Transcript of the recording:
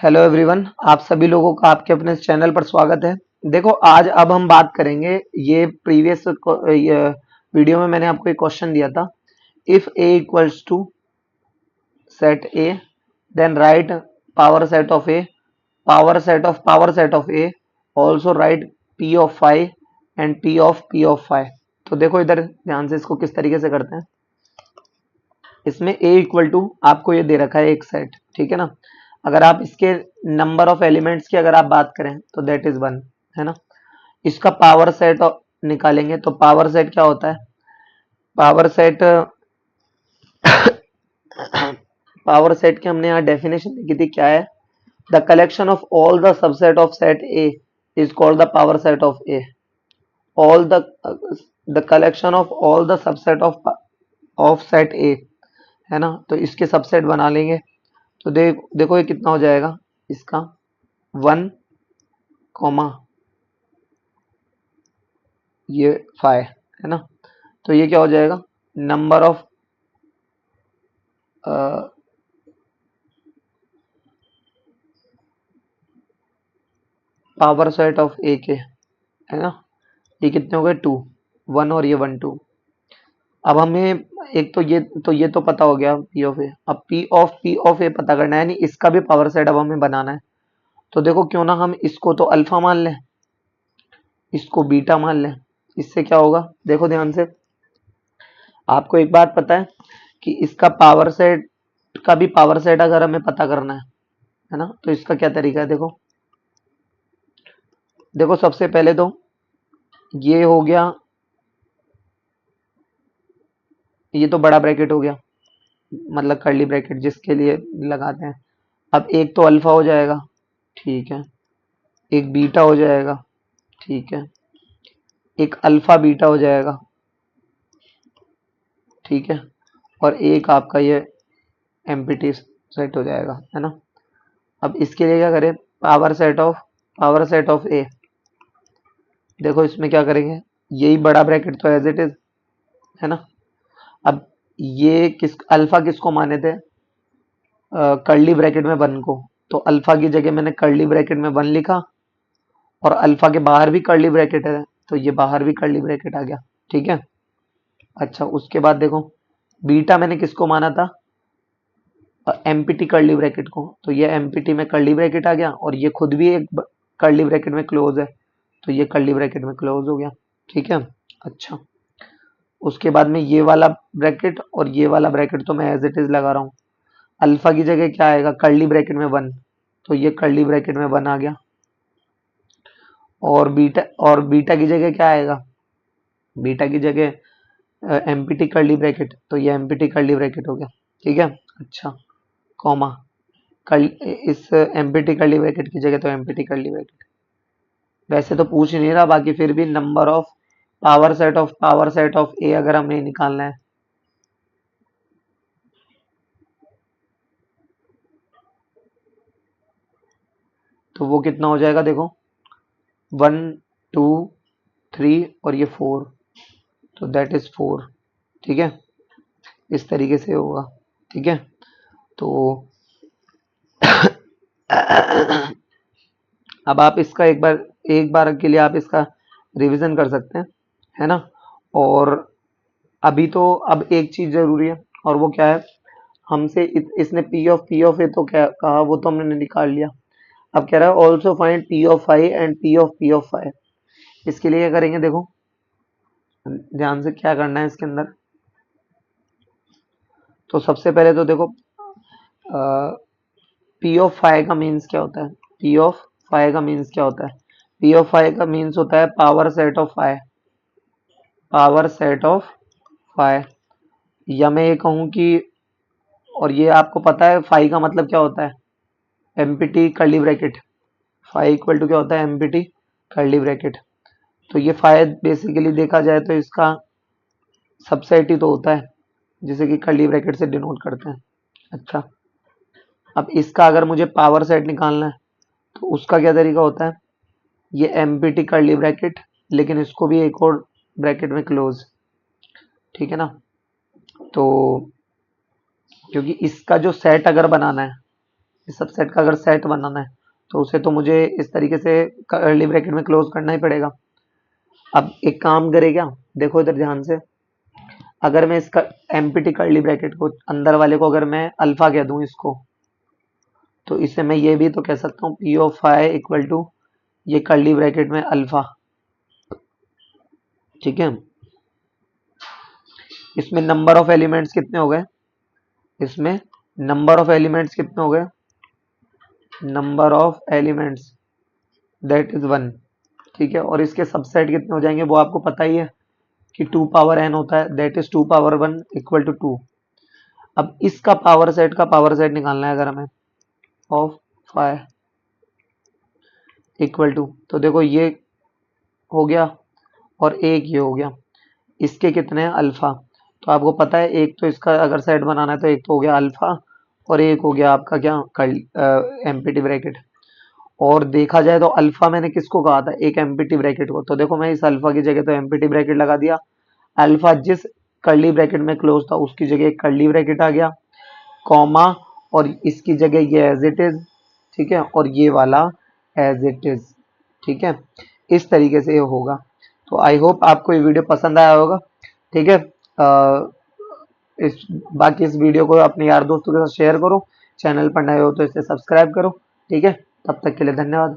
Hello everyone, आप सभी लोगों का आपके अपने चैनल पर स्वागत है। देखो, आज अब हम बात करेंगे। ये प्रीवियस वीडियो में मैंने आपको एक क्वेश्चन दिया था। If A equals to set A, then write power set of A, power set of A, also write P of five and P of five. तो देखो इधर ध्यान से इसको किस तरीके से करते हैं। इसमें a इक्वल टू आपको ये दे रखा है एक सेट, ठीक है ना। अगर आप इसके नंबर ऑफ एलिमेंट्स की अगर आप बात करें तो दैट इज वन, है ना। इसका पावर सेट निकालेंगे तो पावर सेट क्या होता है। पावर सेट पावर सेट की हमने यहाँ डेफिनेशन लिखी थी, क्या है। The collection of all the subset of set A is called the power set of A. All the collection of all the subset of set ए, है ना। तो इसके सबसेट बना लेंगे तो देखो ये कितना हो जाएगा इसका, वन कॉमा ये फाइव, है ना। तो ये क्या हो जाएगा, number of power set of A के, है ना। ये कितने हो गए, टू, वन और ये वन टू। अब हमें एक तो ये तो पता हो गया पी ऑफ ए। अब पी ऑफ ए पता करना है, यानी इसका भी पावर सेट अब हमें बनाना है। तो देखो क्यों ना हम इसको तो अल्फा मान लें, इसको बीटा मान लें। इससे क्या होगा, देखो ध्यान से। आपको एक बात पता है कि इसका पावर सेट का भी पावर सेट अगर हमें पता करना है ना, तो इसका क्या तरीका है। देखो देखो सबसे पहले तो ये हो गया, ये तो बड़ा ब्रैकेट हो गया, मतलब कर्ली ब्रैकेट जिसके लिए लगाते हैं। अब एक तो अल्फा हो जाएगा, ठीक है। एक बीटा हो जाएगा, ठीक है। एक अल्फा बीटा हो जाएगा, ठीक है। और एक आपका ये एम्प्टी सेट हो जाएगा, है ना। अब इसके लिए क्या करें, पावर सेट ऑफ ए। देखो इसमें क्या करेंगे, यही बड़ा ब्रैकेट तो एज इट इज, है ना। अब ये किस अल्फा किसको माने थे, कर्ली ब्रैकेट में वन को। तो अल्फा की जगह मैंने कर्ली ब्रैकेट में वन लिखा, और अल्फा के बाहर भी कर्ली ब्रैकेट है तो ये बाहर भी कर्ली ब्रैकेट आ गया, ठीक है। अच्छा, उसके बाद देखो बीटा मैंने किसको माना था, एमपीटी कर्ली ब्रैकेट को। तो ये एमपीटी में कर्ली ब्रैकेट आ गया, और ये खुद भी एक कर्ली ब्रैकेट में क्लोज है, तो ये कर्ली ब्रैकेट में क्लोज हो गया, ठीक है। अच्छा, उसके बाद में ये वाला ब्रैकेट और ये वाला ब्रैकेट तो मैं एज इट इज लगा रहा हूँ। अल्फा की जगह क्या आएगा, कर्ली ब्रैकेट में वन, तो ये कर्ली ब्रैकेट में वन आ गया। और बीटा की जगह क्या आएगा, बीटा की जगह एमपीटी कर्ली ब्रैकेट, तो ये एमपीटी कर्ली ब्रैकेट हो गया, ठीक है। अच्छा, कॉमा कर्ली, इस एमपीटी कर्ली ब्रैकेट की जगह तो एमपीटी कर्ली ब्रैकेट। वैसे तो पूछ ही नहीं रहा, बाकी फिर भी number of power set of A अगर हमें निकालना है, तो वो कितना हो जाएगा। देखो वन टू थ्री और ये फोर, तो दैट इज फोर, ठीक है। इस तरीके से होगा, ठीक है। तो अब आप इसका एक बार के लिए आप इसका रिवीजन कर सकते हैं, है ना। और अभी तो अब एक चीज जरूरी है, और वो क्या है, हमसे इसने पी ऑफ ए तो क्या कहा, वो तो हमने निकाल लिया। अब कह रहा है also find P of five and P of five. इसके लिए क्या करेंगे, देखो ध्यान से क्या करना है इसके अंदर। तो सबसे पहले तो देखो पी ऑफ फाइव का मीन्स क्या होता है, पी ऑफ फाइव का मीन्स क्या होता है। पी ऑफ फाइव का मीन्स होता है power set of five, power set of five. या मैं ये कहूँ कि, और ये आपको पता है फाइव का मतलब क्या होता है, empty curly bracket. Five equal to क्या होता है, एमपीटी कर्ली ब्रैकेट। तो ये फाइव बेसिकली देखा जाए तो इसका सबसेट ही तो होता है, जिसे कि कर्ली ब्रैकेट से डिनोट करते हैं। अच्छा, अब इसका अगर मुझे पावर सेट निकालना है तो उसका क्या तरीका होता है, ये एमपीटी कर्ली ब्रैकेट, लेकिन इसको भी एक और ब्रैकेट में क्लोज, ठीक है ना। तो क्योंकि इसका जो सेट अगर बनाना है, इस सबसेट का अगर सेट बनाना है तो उसे तो मुझे इस तरीके से कर्ली ब्रैकेट में क्लोज करना ही पड़ेगा। अब एक काम करे क्या, देखो इधर ध्यान से, अगर मैं इसका एम्प्टी कर्ली ब्रैकेट को अंदर वाले को अगर मैं अल्फा कह दूं इसको, तो इसे मैं ये भी तो कह सकता हूँ P of I equal to ये कर्ली ब्रैकेट में अल्फा। ठीक है, इसमें नंबर ऑफ एलिमेंट्स कितने हो गए, इसमें नंबर ऑफ एलिमेंट्स कितने हो गए, number of elements that is 1। ठीक है, और इसके सबसेट कितने हो जाएंगे वो आपको पता ही है कि 2 पावर n होता है, that is 2 power 1 equal to 2। अब इसका पावर सेट का पावर सेट निकालना है अगर हमें, ऑफ फाइव इक्वल टू, तो देखो ये हो गया और एक ये हो गया, इसके कितने हैं अल्फा। तो आपको पता है एक तो इसका अगर सेट बनाना है तो एक तो हो गया अल्फा और एक हो गया आपका क्या एम्पिटी ब्रैकेट। और देखा जाए तो अल्फा मैंने किसको कहा था, एक एम्पिटी ब्रैकेट को, तो देखो मैं इस अल्फा की जगह तो एम्पिटी ब्रैकेट लगा दिया, अल्फा जिस कर्ली ब्रैकेट में क्लोज था उसकी जगह एक कर्ली ब्रैकेट आ गया, कॉमा, और इसकी जगह ये एज इट इज। ठीक है, और ये वाला एज इट इज। ठीक है, इस तरीके से ये होगा। तो आई होप आपको ये वीडियो पसंद आया होगा। ठीक है, इस बाकी इस वीडियो को अपने यार दोस्तों के साथ शेयर करो, चैनल पर नए हो तो इसे सब्सक्राइब करो। ठीक है, तब तक के लिए धन्यवाद।